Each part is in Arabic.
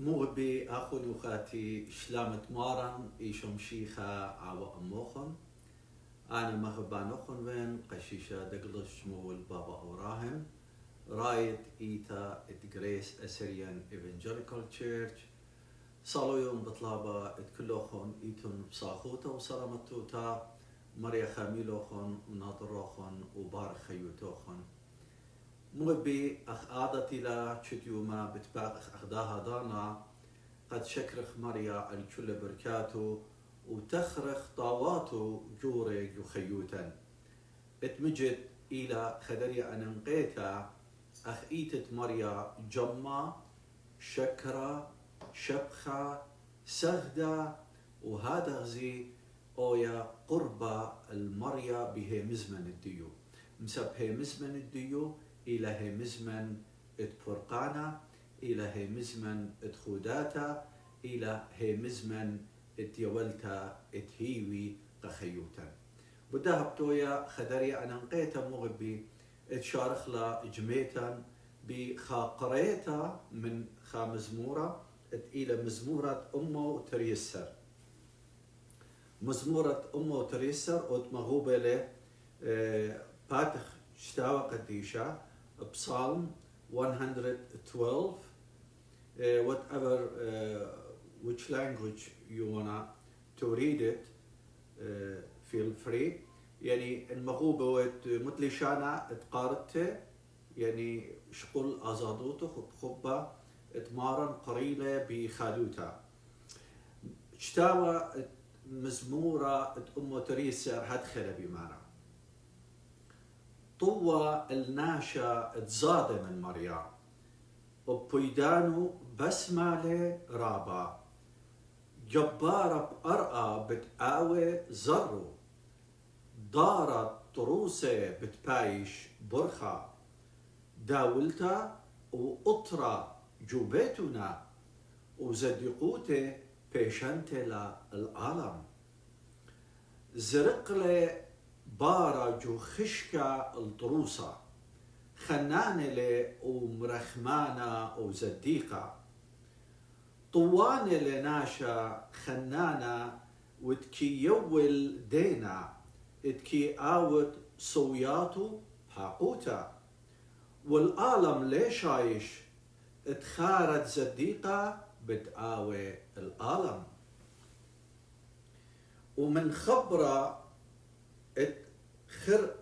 مغبي أخو وخاتي شلامت مارن إيشم شيخا عوا أموخن أنا مغبان أخن وين قشيشة دقلش مول بابا أوراهم رايت إيتا إت جريس أسريان إيفانجيليكال تشيرش صالو يوم بطلابة إت كلوخن إيتون بصاخوتا وسلامتوتا مريا خاميلوخن وناطروخن وبار خيوتوخن مغبي أخ عادتي لا تشتيوما بتباق أخداها دانا قد شكرخ مريا الكل بركاتو وتخرخ طاواتو جوري يخيوتا اتمجد إلى خدري أننقيتا أخ إيتت مريا جمّا شكرا شبخة سغدا وهذا غزي أويا قربة المريا به مزمن الديو مسب هي مزمن الديو إلى هي مزمن اتفرقانا إلى هي مزمن اتخوداتا إلى هي مزمن اتيولتا اتهيوي قخيوتا بدها بتويا خدري أنا نقيتا مغبي اتشارخ لا جميتا بخاقريتا من خامزمورة إلى مزمورة أمه تريسر مزمورة أمه تريسر وتمغوبة له باتخ شتاوى قديشة بصالم 112 whatever which language you wanna to read it feel free يعني المغوبة مثل شانا اتقارته يعني شقول أزادوته خبة اتمارن قريلة بخالوتا شتاوى مزمورة أمه تريسر هدخل بمانا طوى الناشا تزاد من مريا وبيدانو بسمالة رابا جبارة بأرقى بتقاوي زرو دارت طروسة بتبايش برخة داولتا وأطرى جوبيتنا وزدقوته بيشنتلا العالم زرقلة بارا جو خشكا الطروسة خنانة ومرخمانة وزديقة طوانة لناشا خنانة وتكي يول دينا اتكي آوت صوياتو حاقوتا والعالم ليش عايش اتخارت زديقة بتقاوي العالم ومن خبرة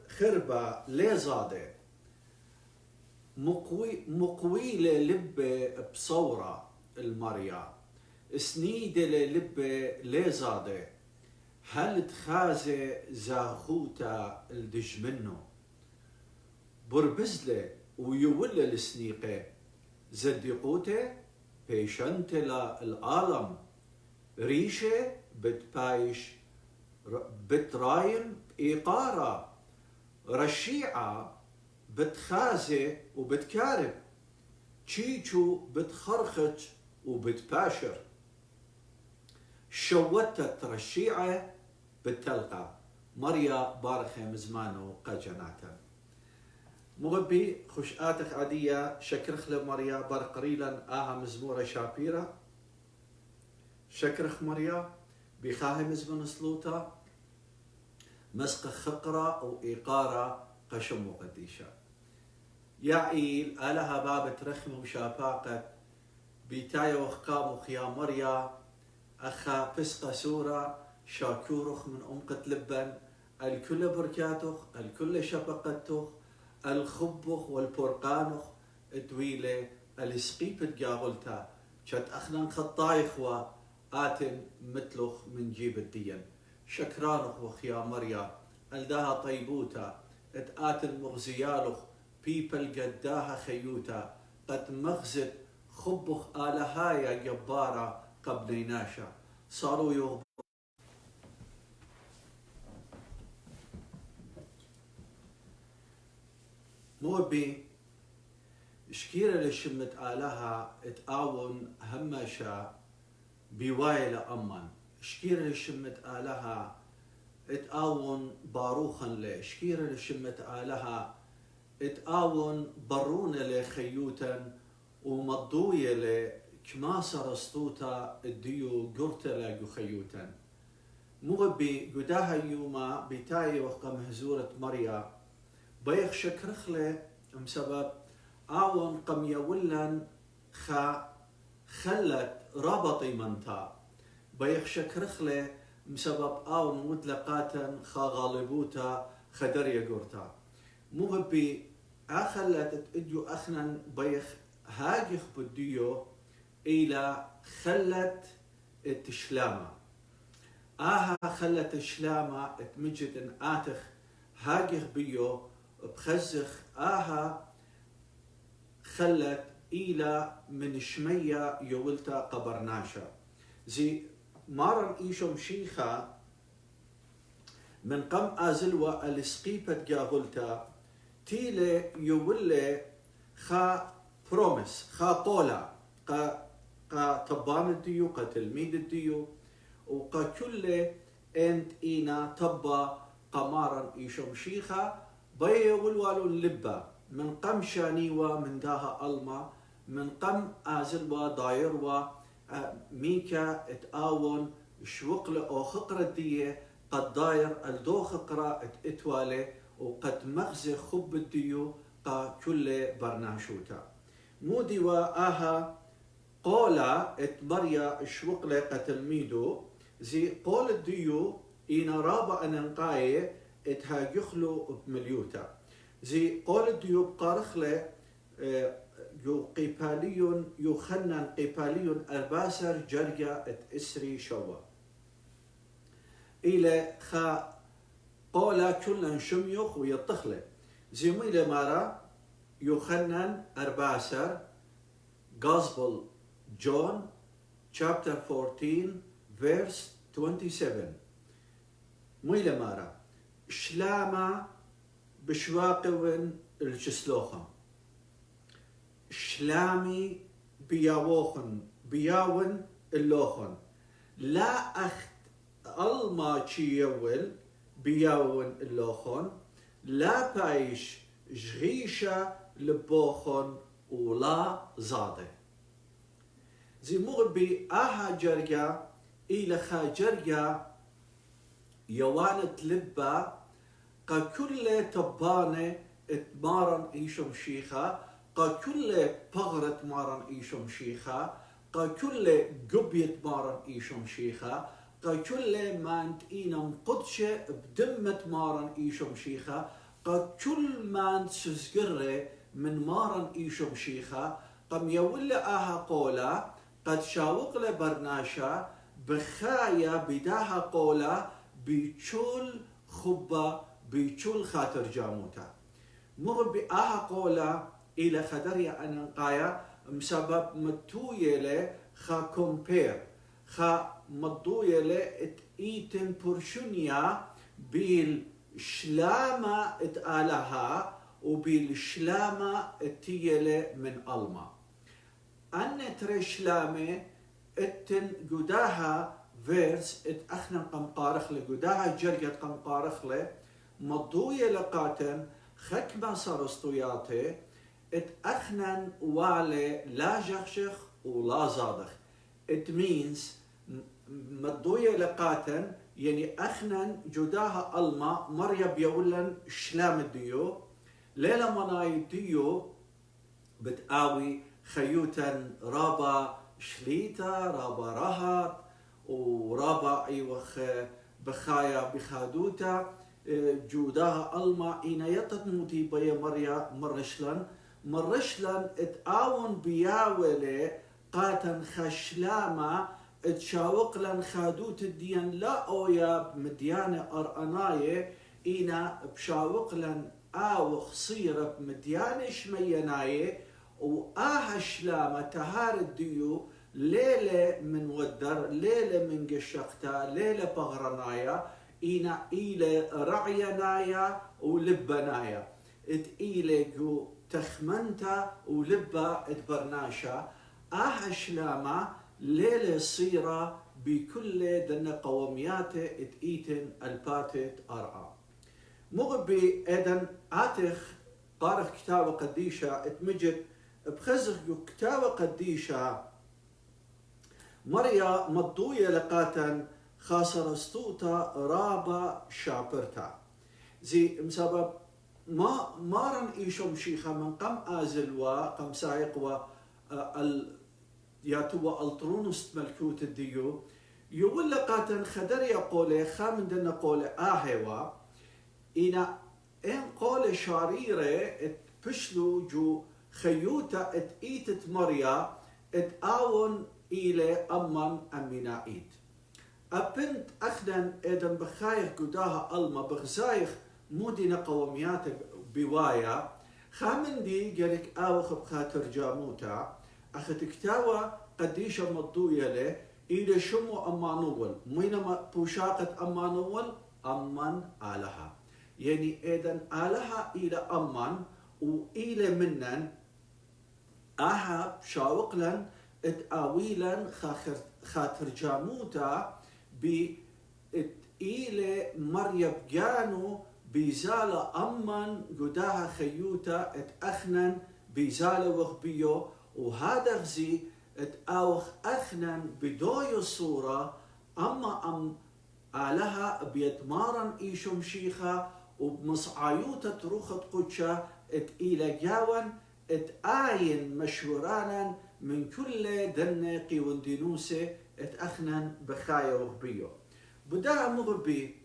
خربة ليزادة مقويلة لبة بصورة المريا سنيدة لبة ليزادة هل تخازة زاخوتا الدج منه بربزلة ويولى السنيقة زدقوته بيشنتلا العالم ريشة بتبايش بترايم إيقارة رشيعة بتخازة وبتكارب تشيشو بتخرخت وبتباشر شوتت رشيعة بتلقى مريا بارخة مزمانو قجناتا مغبي خشآتك عادية شكرخ لمريا برقريلا مزمورة شابيرة شكرخ مريا بخاهي مزمن سلوتا مسق خقرة وإيقارة قشم وقديشة يعيل آلها بابة رخم وشاباقة بيتايا وخقام وخيا مريا أخا فسقة سورة شاكورخ من أمقة لبن الكل بركاتخ الكل شبقتخ الخبخ والبرقانخ دويلة السقيبة جاغلتا شت أخنا خطايخ وآتن مثلخ من جيب الدين شكرانخ وخيا مريا الداها طيبوتا آتن مغزيالخ بيبل قداها خيوتا قد مغزت خبخ آلهايا جبارة قبنيناشا صاروا يغبر موبي شكيرة لشمت آلها اتآون همشا بوايلة أمان شكيرة لشمت آلها اتآون باروخا له شكيرة لشمت آلها اتآون برونة لخيوتا ومضوية كما سرستوتا الديو قرتلا قخيوتا مغبي قداها يوما بتاي وقا مهزورة مريا بيخ شكرخلة بسبب آون قم يولن خلت رابطي منتا بيخ شكرخلة بسبب آون مطلقاتا خا غالبوتا خدريا قرتا مغبي خلت اديو اخنا بيخ هاجخ بديو الى خلت التشلامة خلت الشلامة اتمجد ان اتخ هاجخ بيو بخزخ خلت الى من شمية يولتا قبرناشا زي مارن ايشم شيخا من قم ازلوا السقيبة جاغلتا تيلي يولي خا بروميس خا قولا قا تبان الديو قا تلميذ الديو وقا كل انت اينا تبا قمارا ايشم شيخا بي والوالو اللبا من قم شانيوا من داها الما من قم ازلوا دايروا ميكا اتاون شوقل او خقرة ديه قد داير الدو خقرة اتوالي وقد مغزي خب الديو قا كل برناشوتا مودي قولا اتمريا شوقلة قتلميدو زي قول الديو إنا رابع أنقاية اتهاجخلو بمليوتا زي قول الديو بقارخلة يو قيباليون يخنن قيباليون الباسر جرجا اتسري شوا إلى خا قولا كلن شميخ ويطخله زي ميلة مارا يخنن أرباسر Gospel John chapter 14 verse 27 ميلة مارا شلاما بشواقون الجسلوخم شلامي بياون اللوخن لا أخت الما تشيول بياون اللوخن لا بايش جغيشة لبوخن ولا زاده زي مغبي جرجا إلى جرجا يوانت لبا قا كل تبانة اتمارن إيشم شيخا قا كل بغرة مارن إيشم شيخا قا كل قبية مارن إيشم شيخا قا كل ما انت إينم قدشة بدمت مارن إيشم شيخا قا كل ما انت سزقره من مارن إيشم شيخا قم يولي قولا قد شاوق لبرناشا بخايا بداها قولا بيشول خبا بيشول خاطر جاموتا مغبي قولا إلى خدريا أنقايا مسبب متوية له خا كومبير خا مضوية له اتئيتن برشونيا بالشلامة اتآلها وبالشلامة اتيلة من ألما أن ترشلامة اتن قداها فيرس اتأخنا قمقارخ لقداها جرجت قمقارخ له مضوية لقاتن خكما سارستوياته اتأخنا والي لا جخشخ ولا زادخ it means مضوية لقاتن يعني أخنا جداها ألما مريا بيولن شلام الديو ليلة مناي ديو بتقاوي خيوتا رابا شليتا رابا رهات ورابا ايوخ بخايا بخادوتا جوداها ألما إنا يتتموتي بيا مريا مرشلن اتقاون بياولي قاتن خشلاما اتشاوق لن خادوت الديان لا اويا مديانة أرأناية إنا بشاوق لن آوخ صيرة مديانة شميناية شلامة تهار الديو ليلة من ودر ليلة من قشقتا ليلة بغرنايا إنا إلى رعينايا ولبنايا إلى جو تخمنتا ولبا اتبرناشا شلامة ليلة صيرة بكل دن قومياته اتئيتن الباتت أرعى مغبي ايضا اتخ قارخ كتابة قديشة اتمجد بخزخ كتابة قديشة مريا مضوية لقاتن خاسر استوتا رابا شابرتا زي مسبب ما رن ايشم شيخا من قم ازلوا قم سايقوا ياتوا الترونست ملكوت الديو يقول لقاتن خدر يقول خامن دنا قول اهوا إنا إن قول شريرة بشلو جو خيوتا إيتت مريا آون إلى أمان أمينائيد أبنت أخدن إدن بخايخ قداها ألما بغزايخ مودينا قوميات بوايا خامن دي قالك آوخ بخاطر جاموتا أختكتاوا قديشة مضوية له إلى شمو أمانول مينما بوشاقة أمانول أمان آلها يعني إذن آلها إلى أمان وإلى منن أها شاوقلن اتآويلن خاطر جاموتا إلى مريب جانو بيزالة أمان قداها خيوتا اتأخنن بيزالة وخبيو وهذا غزي اتآوخ أخنن بدوي الصورة أما آلها بيتمارن إيشم شيخا وبمصعايوتا تروخت قدشة إلى جاون آين مشهورانا من كل دنقي وندينوسة أخنن بخايا وغبيو بداها مغربي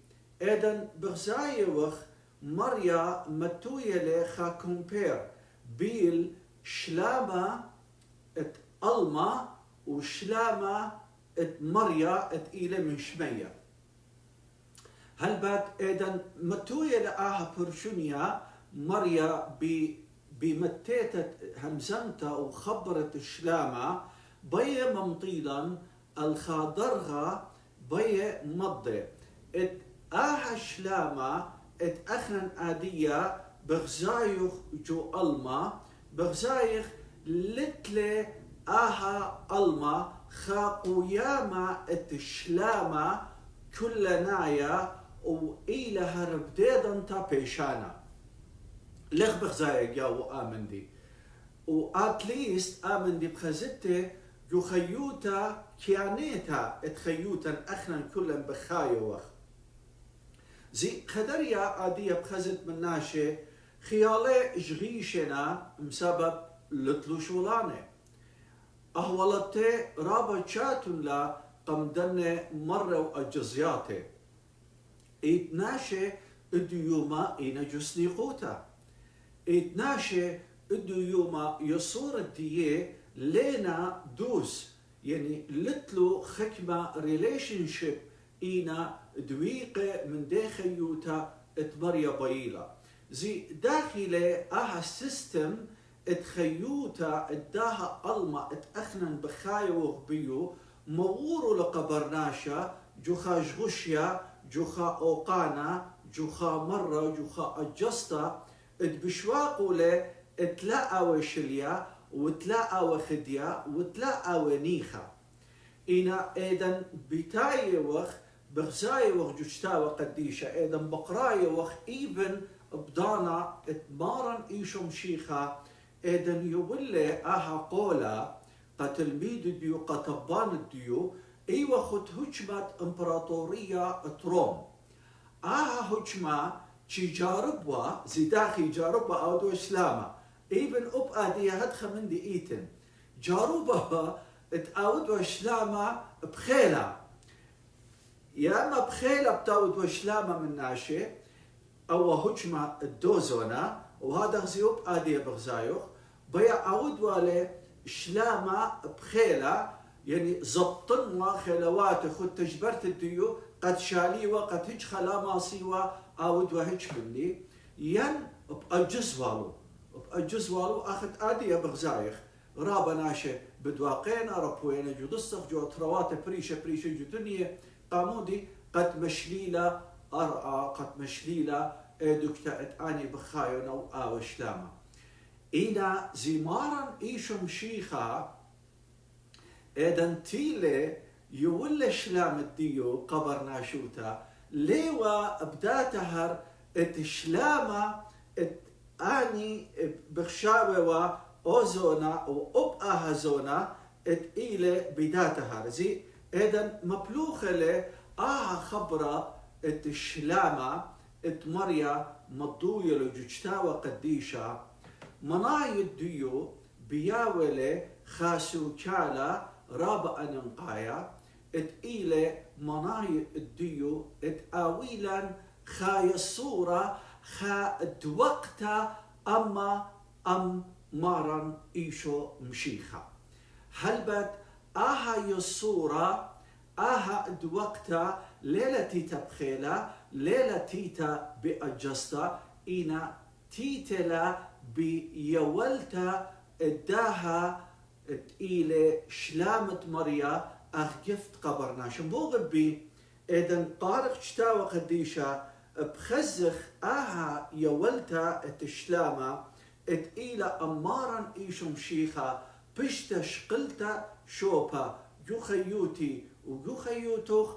إذن بغزايا وخ مريا متوية لخا كومبير بيل شلامة ألما وشلامة مريا إلى من شمية هل بعد إذن متوية لآها برشونيا مريا بمتيتة همزنتا وخبرت الشلامة بي ممطيلا الخاضرها بي مضي آها شلامة أخنن آدية بغزايخ جو ألما بغزايخ لتلي آها ألما خاقوياما الشلامة كل نايا وإلى هرب ديدن تا بيشانا لغ بغزايق يا وآمن دي وآتليست آمن دي بخزته جو خيوتا كيانيتا اتخيوتا أخنا كلا بخايو وخ زي خدريا آدية بخزت من ناشي خيالي جغيشنا مسبب لتلوشولاني أهولتي رابا تشاتن لا قمدن مرة وأجزياتي إتناشي إدو يوما إنا جسني قوتا إتناشي إدو يوما يصور الديه لينا دوس يعني لتلو خكمة ريليشن شيب إنا دويقة من داخيوتا اتمريا بيلا زي داخلة آها سيستم اتخيوتا اداها ألما اتأخنن بخايو وغبيو مورو لقبرناشا جوخا جغشيا جوخا أوقانا جوخا مرة جوخا أجستا اتبشواقو له اتلاقى وشليا وتلاقى وخديا وتلاقى ونيخا إنا إيدن بتاي وخ بغزاي وخ جوشتا وقديشة إيدن بقراي وخ إيبن بدانا اتمارن إيشم شيخا إيدن يولي آها قولا قتلميد ديو قطبان ديو ايوه خد هجمة امبراطورية تروم آها هجمة چي جاربوا زيداخي جاربوا او دو اسلامة ايبن اب ادية هدخة من دي ايتن جاربها اتاود واسلامة بخيلة يا اما بخيلة بتاود واسلامة من ناشي او هجمة الدوزونة وهذا غزيوب ادية بغزايوخ بيا اود والي شلامة بخيلة يعني زبطنا خلوات خد تجبرت الديو قد شاليوا قد هج خلا ماصيوا اود وهج مني ين بأجزوالو اخذ ادية بغزايخ رابا ناشي بدواقينا ربوينا جو دستخ جو تروات بريشة جو دنيا قامودي قد مشليلة ارعى قد مشليلة دكتا اتاني بخايونا واو شلامة إنا زمارا إيشم شيخا إذن تيلي يولى شلام الديو قبر ناشوتا ليوا بداتهر اتشلامة اتاني بخشاوة أوزونا وأبقى هزونا إلى بداتها زي إذن مبلوخة له خبرة الشلامة مريا مضوية لجوجتاوى قديشة مناي الديو بياولة خاسو كالا رابع ننقايا إلى مناي الديو آويلا خاي الصورة خا دوقتا أما مارن إيشو مشيخة هلبت يصورة دوقتا ليلة تيتا بخيلة ليلة تيتا بأجستا إنا تيتلا بيولتا اداها إلى شلامة مريا جفت قبرنا شنبوغ بي إذن طارق شتاوى قديشة بخزخ يولتا الشلامة إلى أمارا إيشم شيخة بشتش قلتا شوبا يخيوتي ويخيوتوخ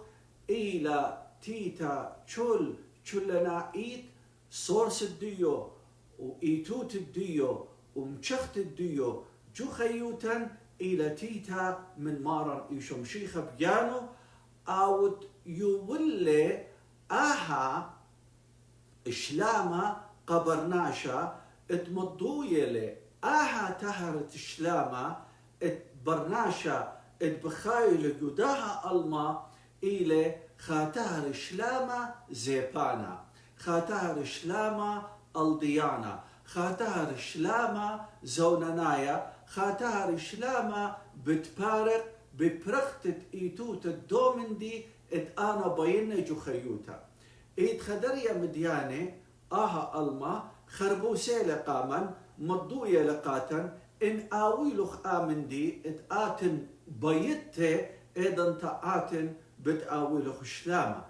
إلى تيتا شلنا إيت صورس الديو وإيتوت الديو ومشخت الديو خيوتا إلى تيتا من مارن إيشم شيخة بيانو أو يولي شلامة قبرناشا اتمضوية تهرت شلامة اتبرناشا اتبخايل جداها الما إلى خاتهر شلامة زيبانا خاتهر شلامة الديانا خاتهر شلامة زوننايا خاتهر شلامة بتبارق ببرختت إيتوت الدومندي أنا بينا جو خيوتا خدريا مديانة ألما خربوسي لقاما مضوية لقاتا إن آويلوخ آمندي آتن بيته إذن آتن بتآويلوخ شلامة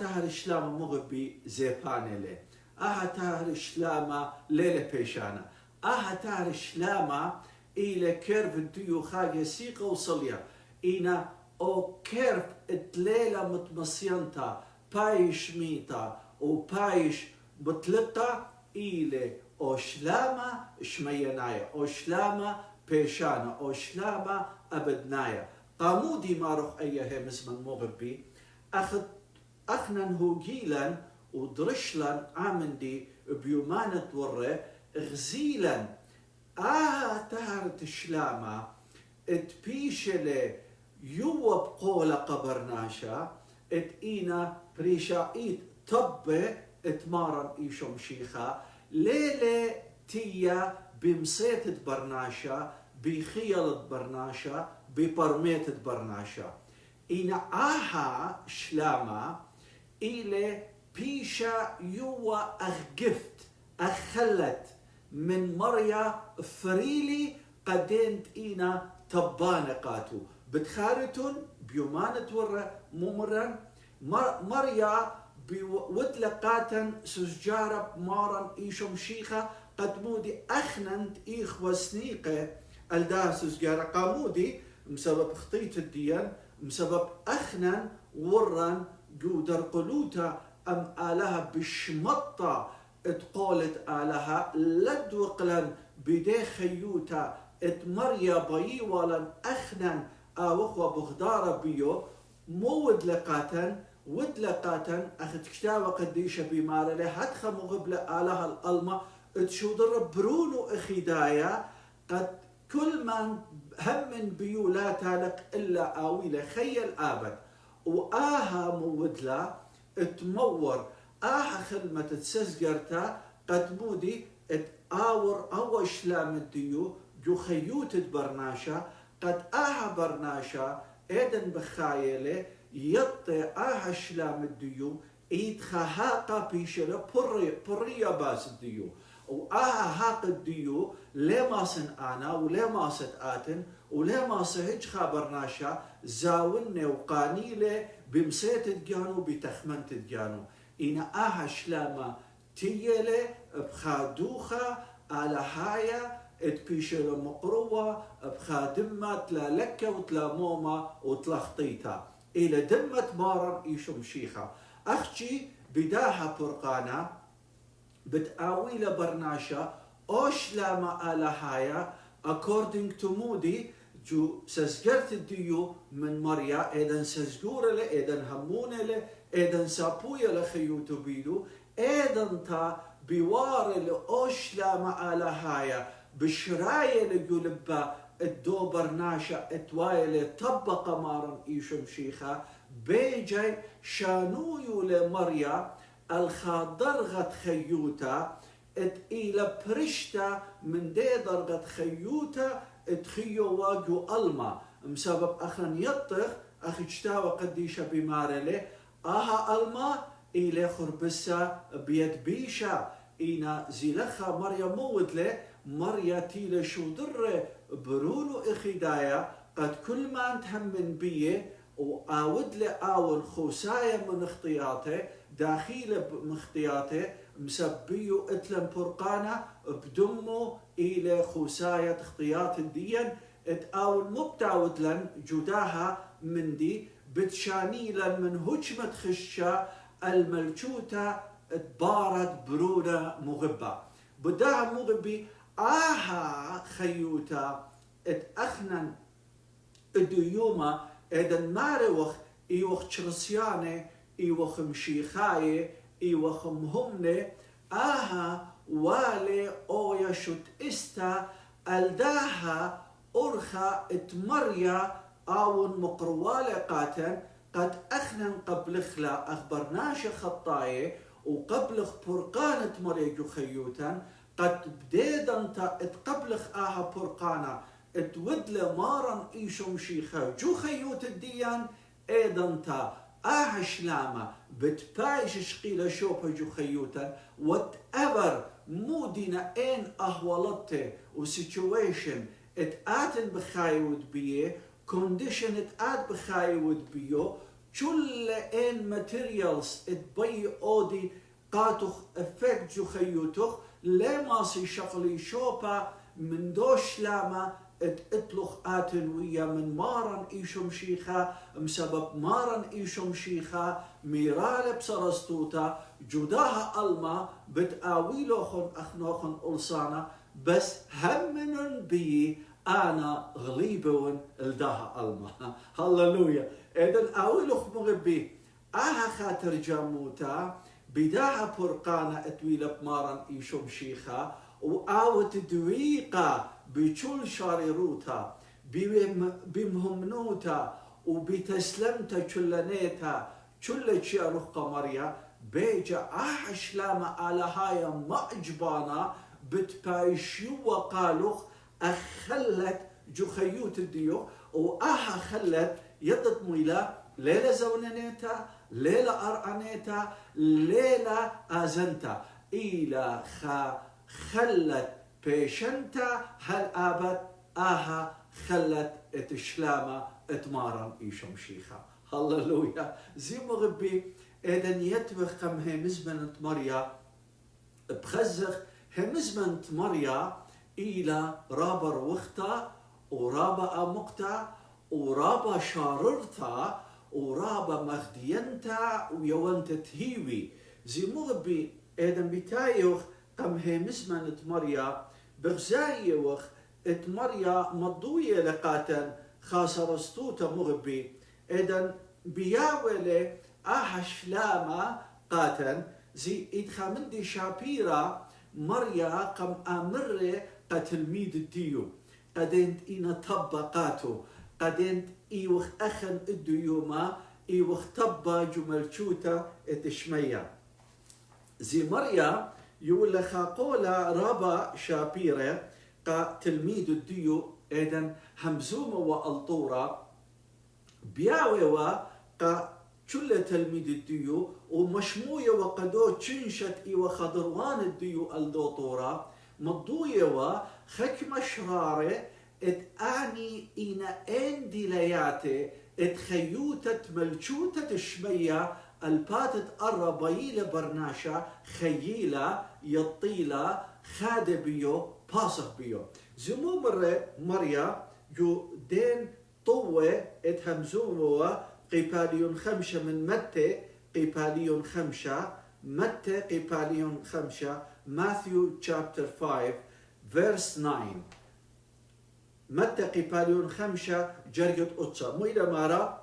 تهر شلامة مغبي زيباني لي تهر شلامة ليلة بيشانا تهر شلامة إلى كيرف الديو خاجة سيقة وصليا إنا أو كيرف اتليلة متمسينتا بايش ميتا وبايش بطلقة إلى أوشلامة شمينايا أوشلامة بيشانا أوشلامة أبدنايا قامودي ما روح أيها مسمى المغبي أخنن هو جيلا ودرشلا عمندي بيومانة ورة غزيلا تهرت الشلامة اتبيشلي يو بقولة قبرناشا إينا بريشايت طب اتمارن إيشم شيخا ليلة تيا بمسيت برناشا بخيل برناشا ببرميت برناشا إنا شلامة إلى بيشا يوا أغفت أخلت من مريا فريلي قدنت إينا تبانقاتو بتخارتون بيومانة ورا ممرن مريا بودلقاتن سجارة مارن إيشم شيخة قدمودي أخننت إيخ وسنيقة الدا سجارة قامودي بسبب خطيط الديان بسبب أخنن ورن جودر قلوتا أم آلها بشمطة اتقولت آلها لدوقلن بدي خيوتا اتمريا بيي ولن أخنن وخوة بغدارة بيو مو ودلقاتن أخذ كتابة قديشة بمارة له هدخة مغبلة آلها الألمة تشودر برونو إخدايا قد كل من هم بيو لا تالك إلا آويلة خيل آبد مودلا تمور خدمة تسزقرتا قد مودي تآور أو شلام الديو جو خيوت برناشا قد برناشا إذن بخايلة يطي شلام الديو إيتخاهاقا بيشلا بريا باس الديو هاق الديو ليه ماسن أنا وليه ماست آتن وليه ماسهج خابرناشا زاوني وقانيلة بمسيت تجانو بتخمنت تجانو إنا شلامة تيلة بخادوخة على هايا تبيشل مقروة بخادمة تلا لكة وتلا موما وتلا خطيطة إلى دمة مارن إيشم شيخة أختي بداها برقانة بتآويل برناشا أوش لاما على هايا according to Moody جو سزقرت الديو من مريا إذن سزقورة إذن همونة إذن سابوية لخيوتو بيدو إذن تا بوار لأوشلا معالا هايا بشراية لقلبا الدو برناشا اتوايلة طبق مارن إيشم شيخا بيجي شانويو لمريا الخادرغت خيوتا ات إلى برشتا من دي درغت خيوتا اتخيو واجو ألما مسبب أخن يطخ أخي اجتاوى قديشة بمارلي آها ألما إلى خربسة بيد بيشا إنا زيلخا مريا مودلي مريا تيلة شو در برولو إخدايا قد كل ما انتهم من بيه وآود لي آول خوسايا من اختياته داخيل مختياته مسبيو اتلم برقانا بدمو إلى خوسايا اختيات الدين اتآول مبتعود لن جداها من دي بتشانيلا من هجمة خشة الملجوتة اتبارد برودة مغبة بداها مغبي آها خيوتا اتأخنن الديوما إذن ماروخ إيوخ تشرسياني إيوخ مشيخاي إيوخ مهمني آها والي أويا شت إستا ألداها أرخا اتمريا آون مقروالي قاتن قد أخنن قبل خلا أخبرناش خطاي وقبلخ برقانة مريجو خيوتا قد بديدنت اتقبلخ آها برقانا اتودل مارن إيشم شيخا جو خيوت الديان ايدنتا آها شلاما بتبايش شقيلة شوبا جو خيوتا whatever مودينا ان اهوالته وسيتويشن اتآتن بخايود بيه condition اتآت بخايود بيو كل ان ماتيريالز اتبي اودي قاتخ افكت جو خيوتخ لما سي شغلي شوبا من دوش لاما اتلخ آتن ويا من مارن إيشم شيخا مسبب مارن إيشم شيخا ميرال بسرستوتا جداها ألما بتآويلوخن أخنوخن ألسانا بس همنن بي أنا غليبون الداها ألما هللويا إذن آويلوخ مغبي آها خاطر جاموتا بداها برقانا اتويل بمارن إيشم شيخا وآوت دويقة بكل شاريروتا بمهمنوتا وبتسلمتا كلنيتا كل شيء روح قمريا بيجا أحشلام على هاي مأجبانا بتبايشيو وقالوخ أخلت جو خيوت الديو وآها خلت يدت ميلا ليلة زوننيتا ليلة أرعنيتا ليلة آزنتا إلى خلت بيشنتا هل آبت آها خلت اتشلامة اتمارن إيشم شيخا هللويا زي مغبي إذن يتبخ كم همزمن مريا بخزخ همزمن مريا إلى رابر وختا ورابا أمقتا ورابا شاررتا ورابا مخدينتا ويوانت تهيوي زي مغبي إذن بتايوخ قم همزمن مريا بغزايوخ اتمريا مضوية لقاتن خاسرستوتا مغبي إذن بياولي أحشلاما قاتن زي إدخامندي شابيرا مريا قم أمر قتلميد الديو قدنت إنا طبقاتو قدنت إيوخ أخن الديوما إيوخ طبا جملشوتا اتشميا زي مريا يقول لك قولا رابا شابيرا تلميذ الديو إذن همزومة والطورة بياوي كل تلميذ الديو ومشموية وقدو تشنشت إيوا خضروان الديو الدوطورة مضوية خك مشرارة اتآني إنا إن ديلياتي اتخيوتة ملشوتة الشمية الباتت الربايلة برناشا خييلة يطيلة خاد بيو باسخ بيو زمو مريا جو دين طوة اتهمزوموا قيباليون خمسة من متى قيباليون خمسة متى قيباليون خمسة Matthew chapter 5 verse 9 متقي باليون خمسة جرجت أتسا ميلا مارا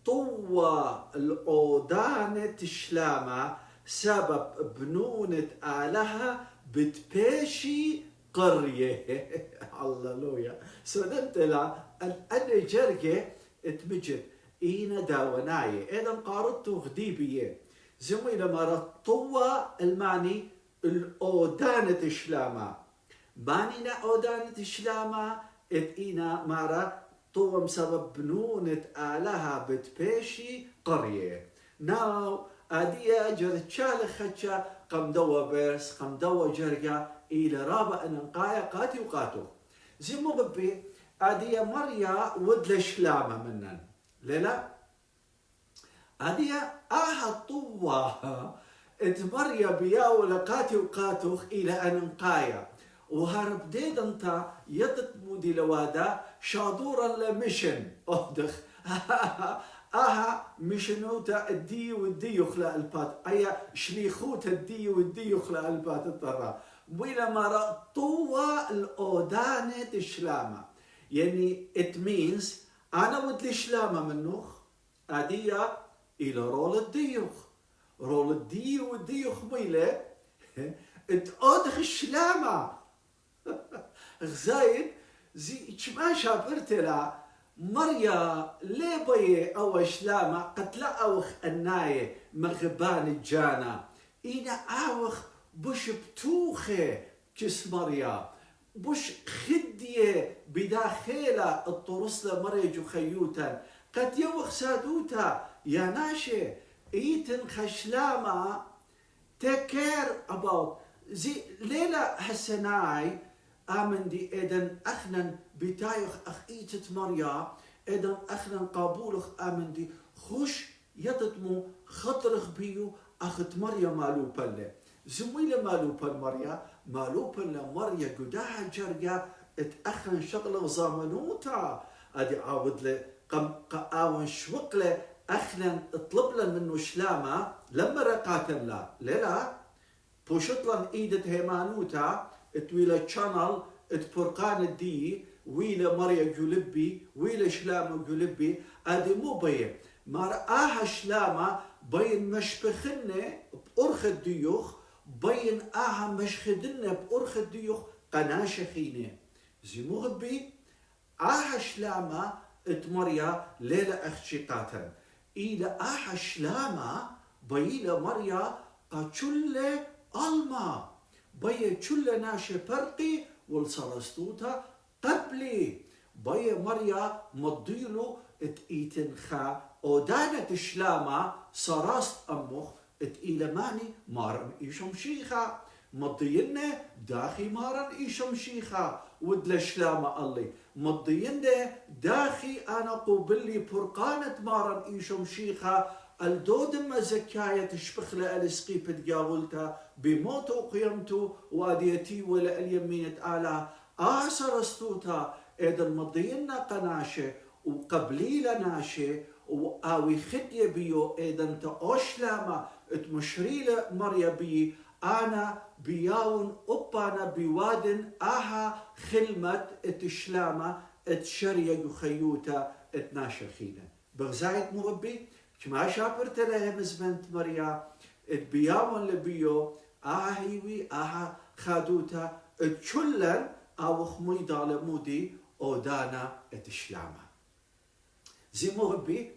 طوى الأودانة شلامة سبب بنونة آلها بتبيشي قرية. هللويا. سودمت لا أن جرجة اتمجد إينا داوناية إذا قارتو غديبية زمي لما طوى المعني الأودانة شلامة بانينا أودانة شلامة إينا مارا طوى سبب بنونة آلها بتبيشي قرية ناو أديا جرتشال خدشا قم دوا بيرس قم دوا جرجا إلى رابع أنقايا قاتي وقاتو زي مغبي أديا مريا ودل شلامة منن لا أديا طوها مريا بياو لقاتي وقاتوخ إلى أنقايا وهرب ديد انت يدت مودي لوادا شادورا لمشن أهدخ مشنوتا الدي والدي يخلق البات أيا شليخوتا الدي والدي يخلق البات الطرا وإلى ما رأطوا الأودانة الشلامة يعني it means أنا ودلي شلامة منوخ أديا إلى رول الديوخ رول الدي والديوخ ميلة اتأدخ الشلامة غزايد زي ما شابرتلا مريا ليبي أو شلامة قتلا أوخ الناية مغبان الجانا إنا أوخ بش بتوخي كس مريا بش خدية بداخلة الطرسلة مريا جو خيوتا قد يوخ سادوتا يا ناشي إيتن خشلامة take care about زي ليلة حسناي آمن دي إذن أخنا بتايخ أخ إيتت مريا إذن أخنا قابولخ آمن دي خوش يتتمو خطرخ بيو أخت مريا مالو بله زميلة مالو بل مريا مالو بل مريا قداها جرقا اتأخن شغلة زامنوتا أدي عاود لي قاون شوقله أخنا اطلب لن منو شلامة لما رقاتن لا بوشطلن إيدة هيمانوتا اتويلا تشانل اتبرقان الدي ويلا مريا جولبي ويلا شلامة جولبي ادي مو بيه ما رآها شلامة بين مشبخنة بأرخ الديوخ بين آها مشخدنة بأرخ الديوخ قناشخينة زي مغبي آها شلامة ات مريا ليلة اخشقاتا إلى آها شلامة بيلا مريا قاتشل ألما بيا تشل ناشي برقي والسرستوتا قبلي بيا مريا مضيلو اتئيتنخا أودانة شلامة سراست أمخ اتئيلماني مارن إيشم شيخا مضينا داخي مارن إيشم شيخا ودل شلامة الله مضينا داخي أنا قبلي برقانة مارن إيشم شيخا الدودم زكاية تشبخلة الاسقيب تقاولتا بموت وقيمتو واديتي ولا اليمين آلا سرستوتا إذا مضينا قناشة وقبليلا ناشة وآوي خدية بيو إذا انت أشلامة اتمشريلة مريا بي أنا بياون أبانا بوادن خلمت اتشلامة اتشريا خيوتا اتناشر خينا بغزايت مربي كما شابرت لها مزمنت مريا اتبياون لبيو هيوي خادوتا اتشلن او خميدا لمودي اودانا اتشلامة زي مربي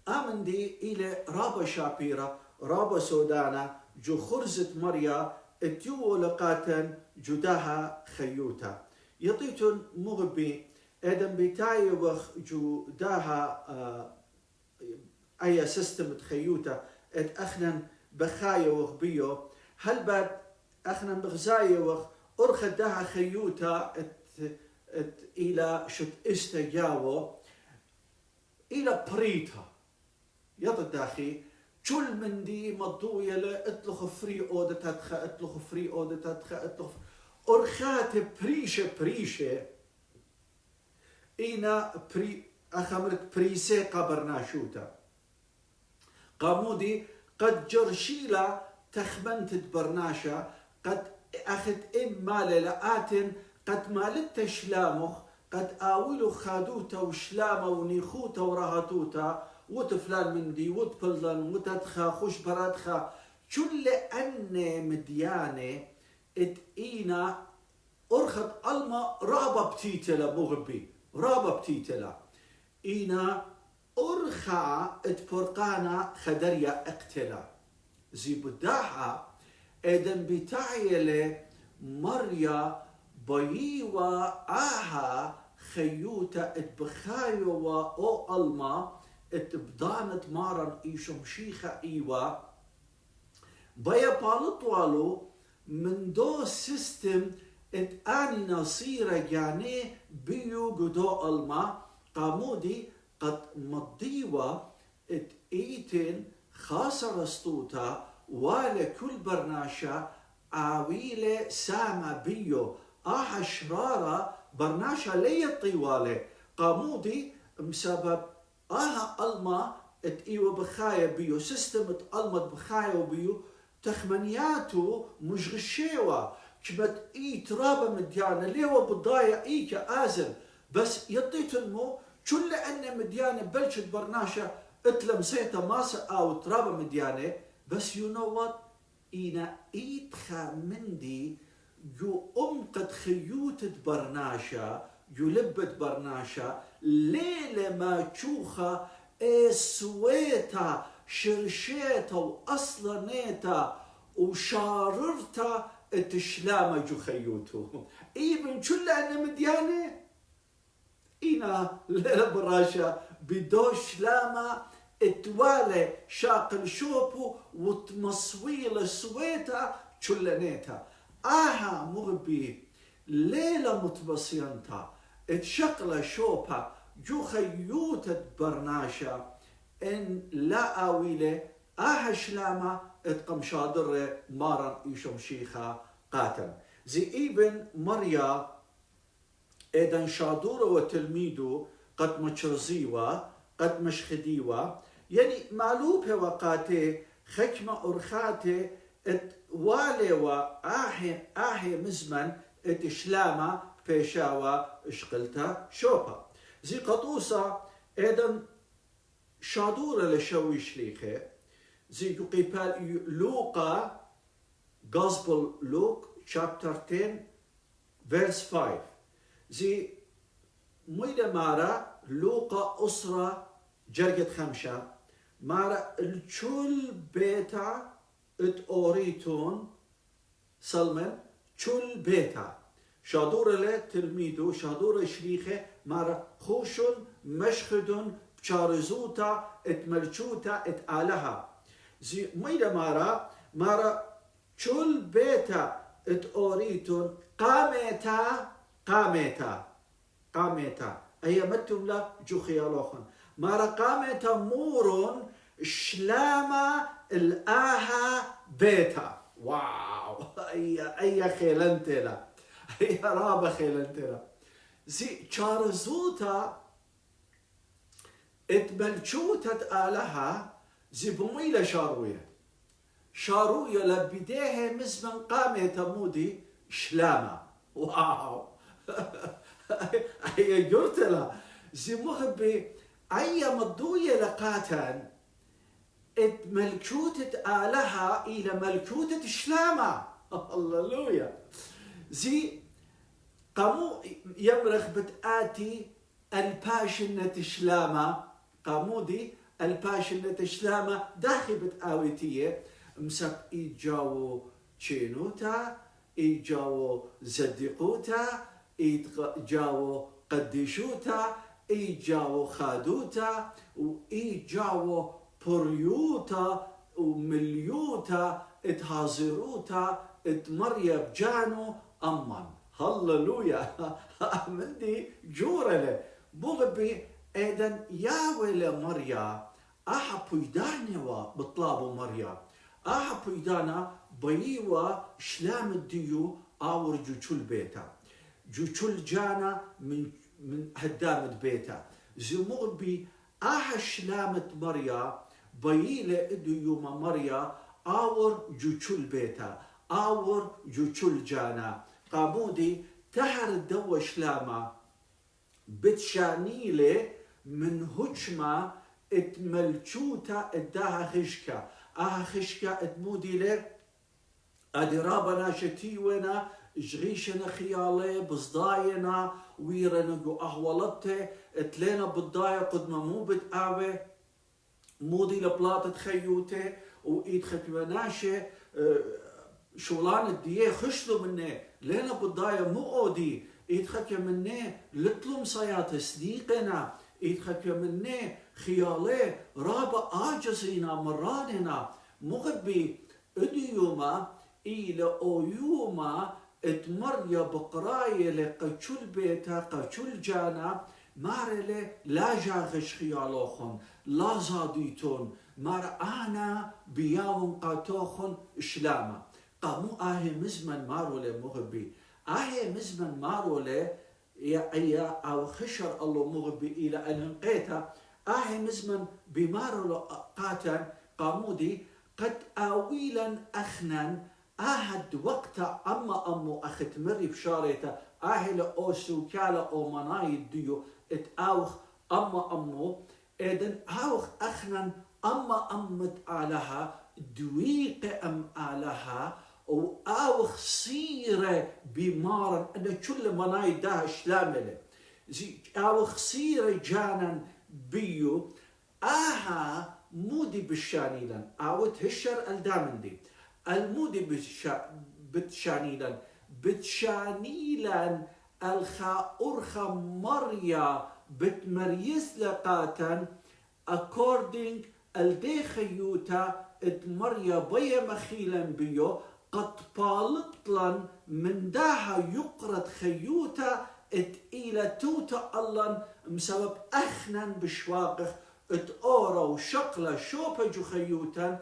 امن دي الى رابا شابيرا رابا سودانا جو خرزت مريا اتيو لقاتن جداها خيوتا يطيتون مربي ادم بتاي وخ جو داها أي سيستم تخيوتا ات أخنا بخايا وخبيو هل بعد أخنا بغزايا وخ أرخد داها خيوتا ات إلى شت استجاوو إلى بريتا يطد داخي كل من دي مضوية لا اطلق فري أودة تدخ اطلق فري أودة تدخ اطلق أرخات بريشة إينا أخمرت بريسي قبرناشوتا قامودي قد جرشيلا تخمنت برناشا قد أخذ مال لآتن قد مالت شلامخ قد آولو خادوتا وشلامة ونيخوتا ورهتوتا وتفلان مندي وتبلن وتدخا خوش برادخا كل أن مديانة إينا أرخت ألما رابا بتيتلا مغبي رابا بتيتلا إينا أرخا اتبرقانا خدريا اقتلا زي بداحة إذن بتاعيلي مريا بيوا آها خيوتا اتبخايوا أو ألما اتبدانت مارن إيشم شيخة إيوا بيا بالطوالو من دو سيستم ات اني نصيرة يعني بيو قدو ألما قامودي قد مضيوا ات ايتن خاصة رستوتا ولا كل برناشا عويلة سامة بيو شرارة برناشا لي الطوالة قامودي مسبب ألما ات ايوه بخايا بيو سيستم ات ألما بخايا بيو تخمنياتو مش غشيوة كبت ترابة مديانة ليوا بضايا كآزل بس يطيتنمو كل أن مديانة بلشت برناشة اتلمسيتا ماسا أو ترابة مديانة بس you know what إينا خامندي جو قد خيوتت برناشة جو لبت برناشة ليلة ما تشوخة سويتا شرشيتا وأصلنيتا وشاررتا التشلامة جو خيوتو إيبن كل أنا مديانة إينا ليلة براشا بدوش لاما اتوالي شاقل شوبو وتمصويل سويتا كلنيتا مغبي ليلة متبصينتا اتشقل شوبا جو خيوتت برناشا إن لا آويلة شلامة اتقم شادر مارن إيشم شيخا قاتم زي إيبن مريا إذن شادورة وتلميذو قد مشرزيوا قد مشخديوا يعني معلوبة وقاتي خكمة أرخاتي ات واليوا مزمن ات شلامة بيشاوا اشقلتا شوبا زي قطوسة إذن شادورة لشوي شليخي زي يقيبال لوقا Gospel Luke chapter 10 verse 5 زي مويدا مارا لوقا أسرة جرقت خمشة مارا الكل بيتا ات أوريتون سلمن كل بيتا شادورة له تلميذو شادورة شليخي مارا خوشن مشخدن بشارزوتا ات ملچوتا ات آلها زي ميدا مارا كل بيتا ات أوريتون قامتا أي متم لا جو خيالوخن مارا قامتا مورون شلامة الآها بيتا واو أي خيلنتلا أي رابا خيلنتلا زي شارزوتا اتبلشوتت آلها زي بميلة شاروية لبديها مزمن قامت مودي شلامة واو هي جرتلا زي مخبي أي مضوية لقاتن ات ملكوتة آلها إلى ملكوتة شلامة هللويا زي قامو يمرخ بتآتي الباشنة شلامة قامودي الباشنة شلامة داخل بتآويتية مسك إيجاو تشينوتا إيجاو زدقوتا إيجاو قديشوتا إيجاو خادوتا وإيجاو بريوتا ومليوتا اتهازروتا اتمريب جانو أمان هللويا مندي جورله بغبي ايدن ياويل مريا بيدانوا بطلابو مريا بيدانا بيوا شلام الديو اور جوشل بيتا جوشل جانا من هدامة بيتا زي مغبي شلامة مريا بييلة اديو مريا اور جوشل بيتا اور جوشل جانا قامودي تهر الدو شلامة بتشانيله من هجمة اتملجوتا اداها خشكة خشكة اتموديله ادي رابنا شتيونا جغيشنا خيالي بصداينا ويرنقو اهولته اتلينا بالضايا قد ما مو بتقاوي مودي لبلاطة خيوته وايد خكمناشة شولان الديه خشلو منه لينا بالضايا مو اودي ايد خكي منه لطلم صيات صديقنا ايد خكي منه خيالي رابا آجزينا مراننا مغبي اديوما إلى أويوما اتمريا بقراية لقشل بيتا قشل جانا مارلي لا جاغش خيالوخن لا زاديتون مار أنا بياون قاتوخن إشلاما قامو مزمن مارولي مغبي مزمن مارولي يا أو خشر الله مغبي إلى أن انقيتا مزمن بمارولو قاتن قامودي قد آويلا أخنن أهد وقتا أما أمو أخت مري بشاريتا أو سوكالا أو مناي ديو ات أوخ أما أمو إذن أوخ أخنن أما أمت علىها دويق أم علىها أو أوخ صيرة بمارن أنا كل مناي ده شلامله زي أوخ صيرة جانا بيو مودي بالشانيلان أوت هشر الدامندي المودي بتشانيلان بتشانيلان الخا أرخا مريا بتمريز لقاتن according الدي خيوتا اتمريا بيا مخيلا بيو قد بالطلن من داها يقرد خيوتا ات إلى توتا الله مسبب أخنن بشواقخ ات أورا وشقلة شوبة جو خيوتا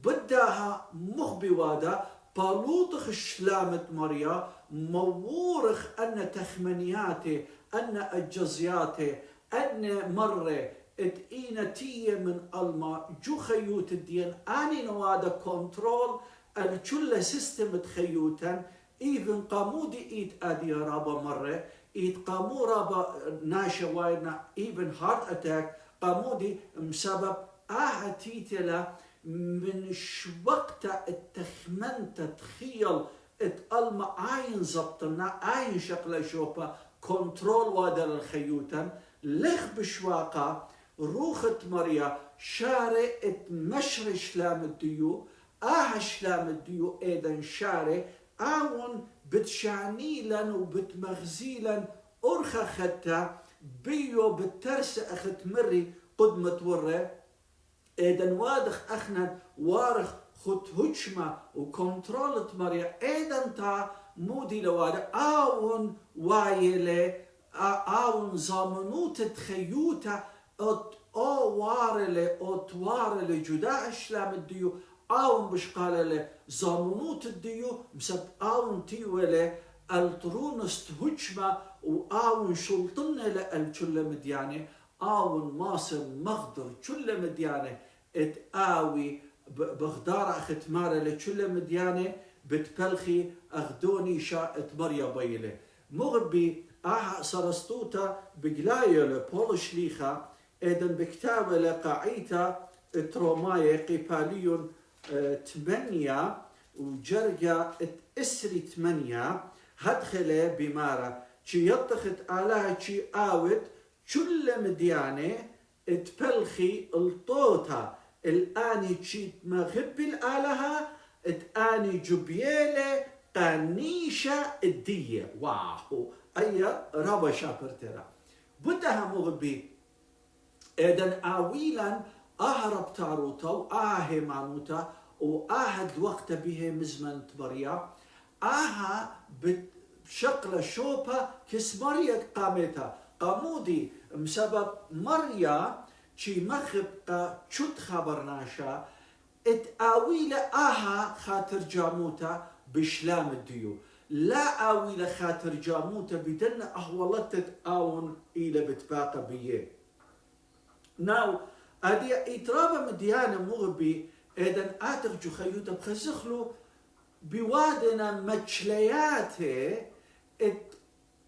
بداها مخبي وادا بالوطخ شلامة مريا مورخ أن تخمنياتي أن الجزياتي أن مرة اتئينتية من الما جو خيوت الدين أني نوادا كنترول الكل سيستم تخيوتا إيفن قامودي إيت أدي رابا مرة إيت قامو رابا ناشا وايدنا إيفن هارت أتاك قامودي مسبب تيتلا من شوقتا التخمنتا تخيل اتقلما عين زبطنا عين شكل شوبا كنترول وادر الخيوتا لخ بشواقا روخت مريا شارع اتمشر شلام الديو شلام الديو ايضا شارع اون بتشعنيلا وبتمغزيلا ارخا ختا بيو بترس اخت مري قدمت ورة ايضا وادخ اخنا وارخ خد هجمة وكنترولت مريا ايضا تا مودي لوادا اون وايلة اون زامنوت تخيوتا او وارلة او توارلة جدا اشلام الديو اون بشقالة زامنوت الديو مسب اون تيولة الترونست هجمة واون شلطنة لألجل مديانة اون ماسم مغدر جل مديانة اتآوي بغدار اخت مارة لجل مديانة بتبلخي اخدوني شاءت مريا بيلة مغبي سرستوتا بقلاية لبول شليخة ايضا بكتابة لقاعيتا تروماية قيباليون 8 وجرقة اسري 8 هدخله بمارة شي يطخت آلها شي آوت كل مديانة تبلخي الطوطة الآني تشيت مغب الآلها تآني جبيلة قانيشة الدية واو أي رابا شابرترا بدها مغبي إذن آويلا أهرب تاروتا وآهمانوتا وآهد وقت به مزمن تبريا بشكل شوبة كس مريا قامتها قامودي بسبب مريا شي مخبقة شد خبرناشا اتآويلة خاطر جاموتا بشلام الديو لا آويلة خاطر جاموتا بدن أهولت آون إلى بتباقى بيه ناو أدي إترابة مديانة مغبي إذن آترجو خيوتا بخزخلو بوادنا مجلياته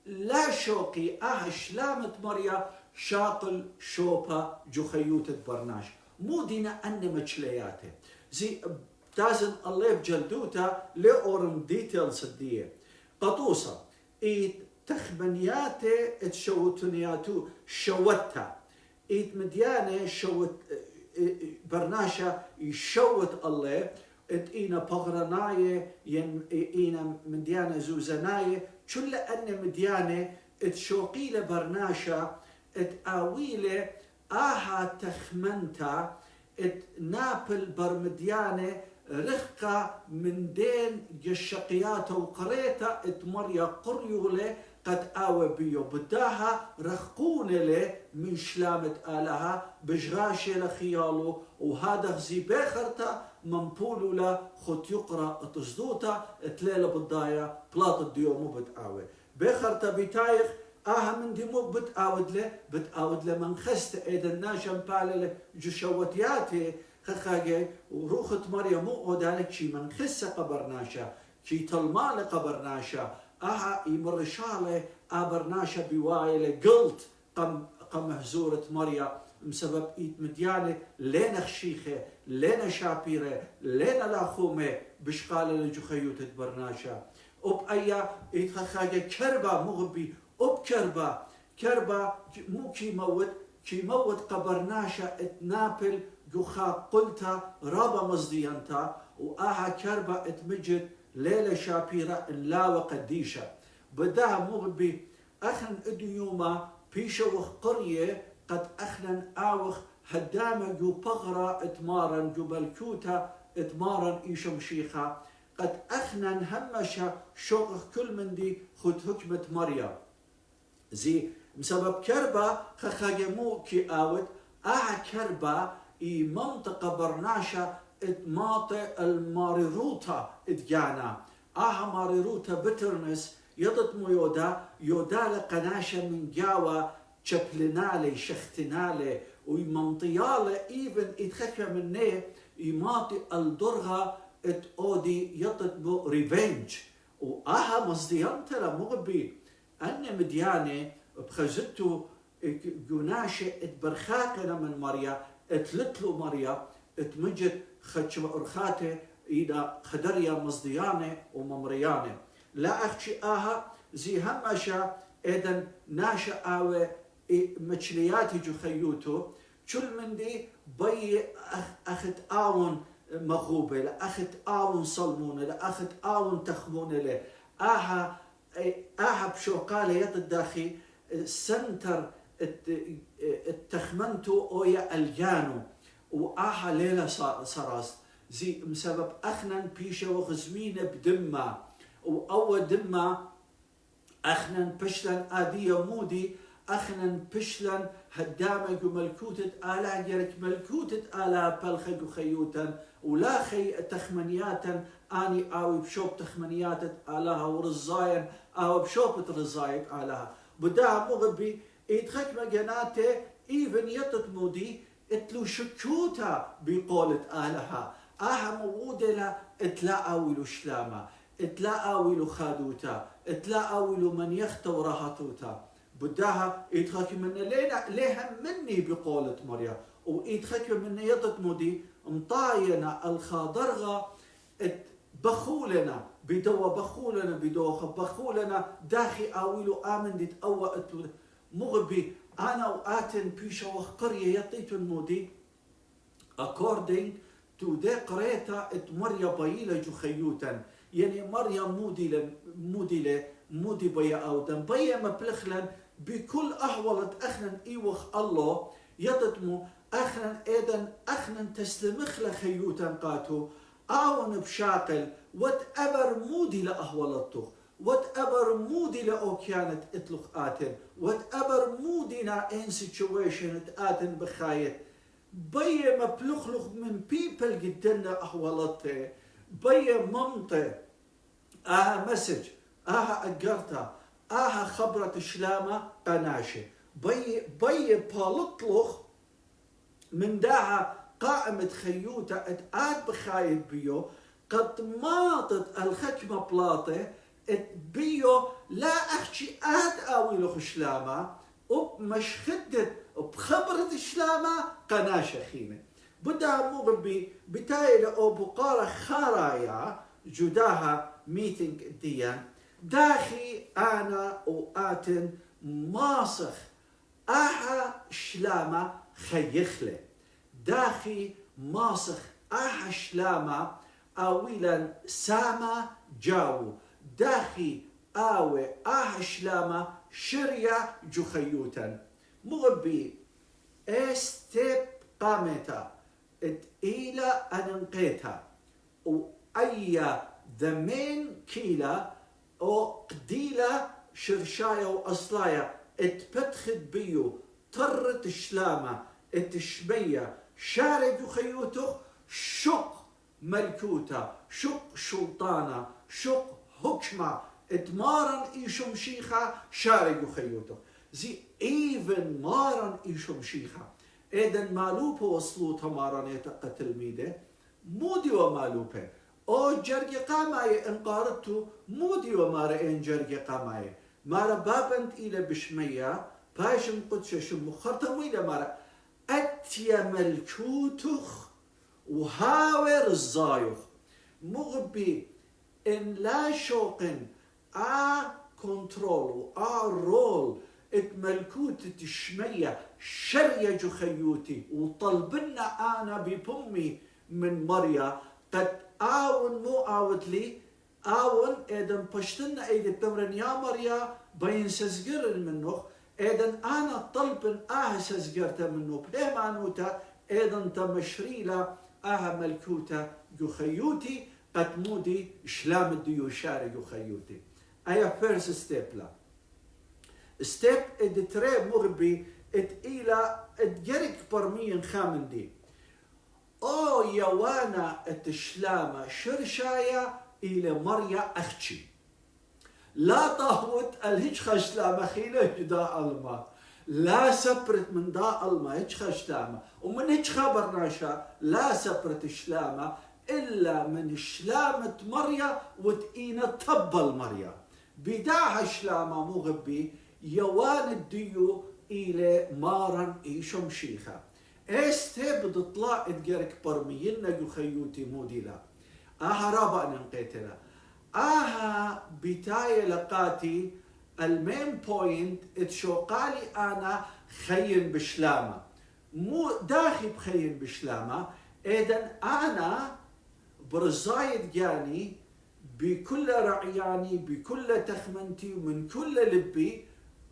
لا شوقي شلامة مريا شاقل شوبا جخيوت برناش مو دينا أن مجلياته زي تازن الله بجلدوتا لأورم ديتيل صدية قطوسة تخمنياته تشوتنياتو شوتها مديانة شوت برناشا يشوت الله إينا بغرناية إينا مديانة زوزناية كل أن مديانة تشوقيلة برناشا تآويلة تخمنتا نابل برمديانة رخقة من دين جشقياته وقريتا مريا قريولة قد آوى بيو بداها رخقون له من شلامة آلها بجغاشة لخياله وهذا غزي بيخرتا منبولو له خط يقرأ تصدوتا تليلة بالضايا بلاط الديو مو بتآوى بيخرتا بتايخ من دي مو بتآود له من خست ايدا ناشم بالله جشوتياتي خخاجي وروخت مريم مو ودانك شي من خسة قبرناشا شي تلمال قبرناشا يمر شاله برناشا بوايله قلت قم هزورة مريم بسبب مديانة لنا خشيخة لنا شابيرة لنا لاخومة بشقالة لجخيوت برناشا وبأيا يتخاجي كربا مغبي كربا مو كي موت قبرناشا اتنابل جوخا قلتا رابا مصديانتا كربا اتمجد ليلة شابيرة لا وقديشة بداها مغبي أخن اديوما بيشوخ قرية قد أخنن آوخ هدامة جو بغرة اتمارا جو بلكوتا اتمارا إيشم شيخا قد أخنن همشا شوخ كل من دي خد حكمة مريم زي بسبب كربا خخاجمو كي آود كربا منطقة برناشا اتماطي الماريروتا اتجانا ماريروتا بترنس يضطمو يودا لقناشا من جاوا شبلنالي شختنالي ويمنطيالي ايفن اتخكى مني يماطي الدرغة ات اودي يضطمو ريفنج مصديانتلا مغبي أن مديانة بخزتو جناشة اتبرخاكنا من مريا اتلتلو مريا اتمجد خدش أرخاته إذا خدريا مصديانة وممريانة لا أخشي زي همشا إذن ناشا آوي مجلياتي جو خيوتو كل من دي بي أخت آون مغوبة لأخت آون صلمونة لأخت آون تخمونة له بشوقالة يتداخي سنتر التخمنتو اويا الجانو ليلة صراست زي مسبب أخنن بيشا وغزمينة بدمة وأول دمة أخنن بشلن آدية مودي أخنن بشلن هدامة ملكوتة آلا جرك ملكوتة آلا بلخج خيوتا ولا خي تخمنياتا أني بشوب تخمنيات آلاها ورزاين بشوب رزايك آلاها بداها مغبي يتخكم جناته إيفن يتتمودي اتلو شكوتا بقولة آلها موودة اتلاقاولو شلامة اتلاقاولو خادوتا اتلاقاولو من يختو رهطوتا بداها يتخكم من ليها مني بقولة مريم ويتخكم من يتتمودي مطاينا الخاضرغة بخولنا بدوخ بخولنا داخي آويلو آمن ديت أوى مغبي أنا وآتن بيشا وقرية يطيتن مودي according to the قريتا مريا بيلا جو خيوتا يعني مريا مودي بيا أودن بيا مبلخلن بكل أحوالة أخنن إيوخ الله يتتمو أخنن إيدن أخنن تسلمخ لخيوتا قاتو آون بشاقل whatever مودي لأهولته whatever مودي لأوكيانت اتلخ آتن whatever مودي نا in situation آتن بخايت بيه مبلخلخ من people جدنا أهولته بيه ممطة مسج أقرتا خبرة شلامة قناشة بيه بالطلخ من داها قائمة خيوتا اتآت بخايت بيو قد ماطت الخكمة بلاطة بيو لا أخشي آوي له خشلامة ومش خدت بخبرة شلامة قناشة خيمة بدا مغبي بتايل أو بقارة خرايا جداها ميتنج ديان داخي أنا وآتن ماسخ شلامة خيخلة داخي ماسخ شلامة أويلا ساما جاو داخي آوي شلامة شريا جخيوتا مغبي استيب قامتا إلى أنقيتا وأي ذمين كيلا أو قديلة شرشايا وأصلايا اتبتخد بيو طرت شلامة اتشبية شارج خيوتو شق ملكوتا شق سلطانة شق حكمة اتمارن ايشم شيخة شارج خيوتو زي ايفن مارن ايشم شيخة ايدن مالوبة وصلوتها مارنيتا قتل ميدة مودي ومالوبة او جرقي قاماي انقارتو مودي ومارئين جرقي قاماي مارا بابنت إلى بشمية باشم قدششم مخرطم إلى مارا أتيا ملكوتخ وهاور الزايخ مغبي إن لا شوقن كنترول رول ات ملكوت الشمية شرية جخيوتي وطلبنا أنا ببمي من مريا قد آون مو آوت لي آون إذن بشتنا إيدي تمرن يا مريا بين سزقر منه إذن أنا طلب سزقرت منه بهمانوتا إذن تمشريلا ملكوتا جخيوتي قد مودي شلام الديو شاري جخيوتي أيا فيرس ستيب لا ستيب إدتري مغبي إلى إدجرك برمين خامن دي أو يوانا التشلامة شرشايا إلى مريا أختي لا طهوت الهج خشلامة خيلة جدا الماء لا سبرت من دا الماء هج خشلامة ومن هج خبرناشا لا سبرت شلامة إلا من شلامة مريا وتقينا طبل مريا بداها شلامة مغبي يوان الديو إلى مارن إيشم شيخة استبد طلع ادجرك برمينا يخيوتي موديلا رابع ننقيتنا بتاية لقاتي المين بوينت اتشوقالي أنا خين بشلامة مو داخل بخين بشلامة إذن أنا برزايد جاني بكل رعياني بكل تخمنتي ومن كل لبي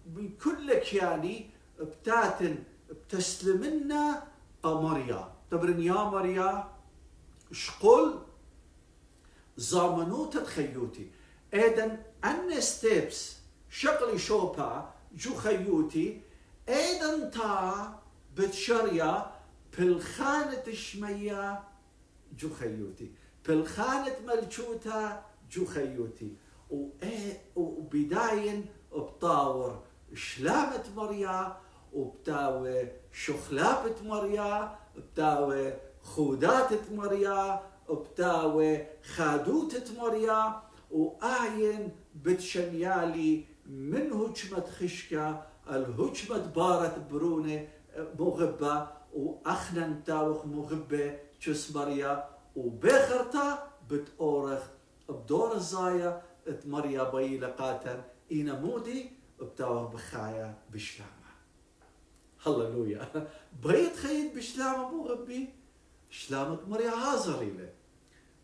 بكل كياني بتاتن بتسلمنا مريا تبرن يا مريا شقول زامنوتا تخيوتي ايدن ان ستيبس شغلي شوبا جو خيوتي ايدن تا بتشريا بالخانة الشمية جو خيوتي بالخانة ملشوتا جو خيوتي وبداين بطاور شلامة مريا وبتاوي شخلابة مريا بتاوي خوداتة مريا بتاوي خادوتة مريا وآين بتشنيالي من هجمة خشكة الهجمة بارة برونة مغبة وأخنا تاوخ مغبة جس مريا وبخرتا بتأورخ بدور الزايا مريا بي لقاتن إينا مودي بتاوخ بخايا بشلامة هللويا بيت خيد بشلامة مغبي شلامك مريا هازري له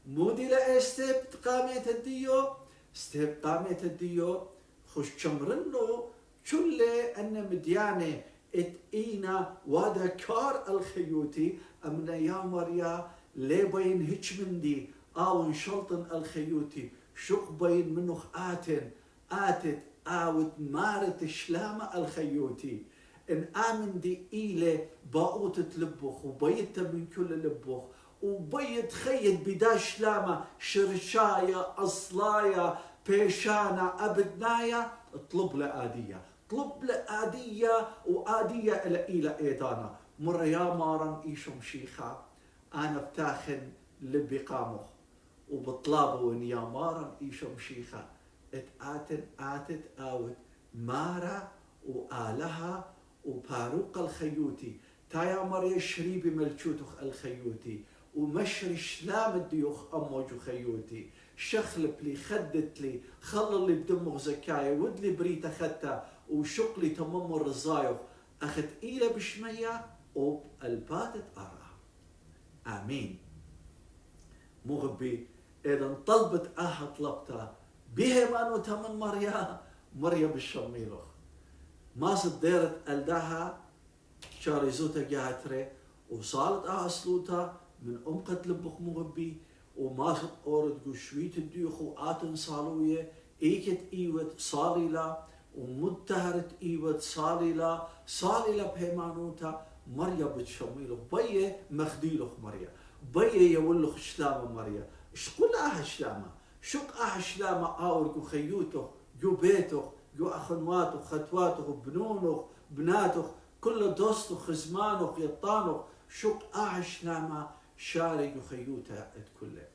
مودي لا استيب قامت الديو استيب قامت الديو خوش شمرنو كل ان مديانه ات اينا وادا كار الخيوتي امنا يا مريا لي بين هيك مندي او شلطن الخيوتي شق بين منه اتت اوت مارت شلامه الخيوتي ان امن دي إلي باقوتة لبخ وبيت من كل لبخ وبيت خيد بداش لاما شرشايا أصلايا بيشانا أبدنايا طلب لآدية وآدية إلى إيدانا مرة يا مارن إيشم شيخا أنا بتاخن لبي قامخ وبطلابون يا مارن إيشم شيخا آتت آوت مارا وآلها وباروق الخيوتي تايا مريا شريبي ملشوتخ الخيوتي ومشري شلام الديوخ أموج خيوتي شخلب لي خدت لي خلل لي بدمغ زكاية ودلي بريت أخدتها وشق لي تمم الرزايخ أخذ إيلة بشمية وبالباتت أرى آمين مغبي إذا طلبت طلبتها بهم أنو تمن مريا بالشميلوخ ما صدرت ألداها شاريزوتا جاتري وصالت أصلوتا من أمقت لبخ مغبي وما صد أورد قشويت الديوخ وآتن صالوية إيكت إيوت صاليلا ومتهرت إيوت صاليلا بهمانوتا مريا بتشميلوخ بيه مخديلوخ مريا بيه يولوخ شلامة مريا شقول شلامة شق شلامة آورك وخيوتوخ جو بيتوخ جو أخنواتوخ خطواتوخ بنونوخ بناتوخ كل دوستوخ خزمانوخ يطانوخ شق شلامة شارق وخيوتا كله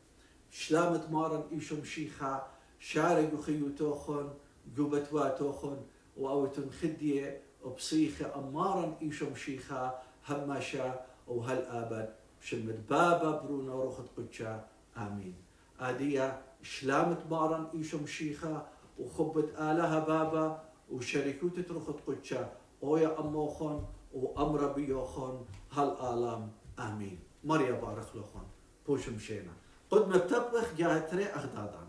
شلامة مارن إيشم شيخا شارق وخيوتوخن جو بتواتوخن وأوتن خدية وبصيخة أمارن إيشم شيخا هماشا وهالآبد شمت بابا برونا روخت قدشا آمين آدية شلامت مارن إيشم شيخا وخبت آلها بابا وشركوت تروخت قدشا أويا أموخن وأمر بيوخن هالآلام آمين مريا بارك لوخن بوشم شينا قد مبتبخ جاهتري أغدادان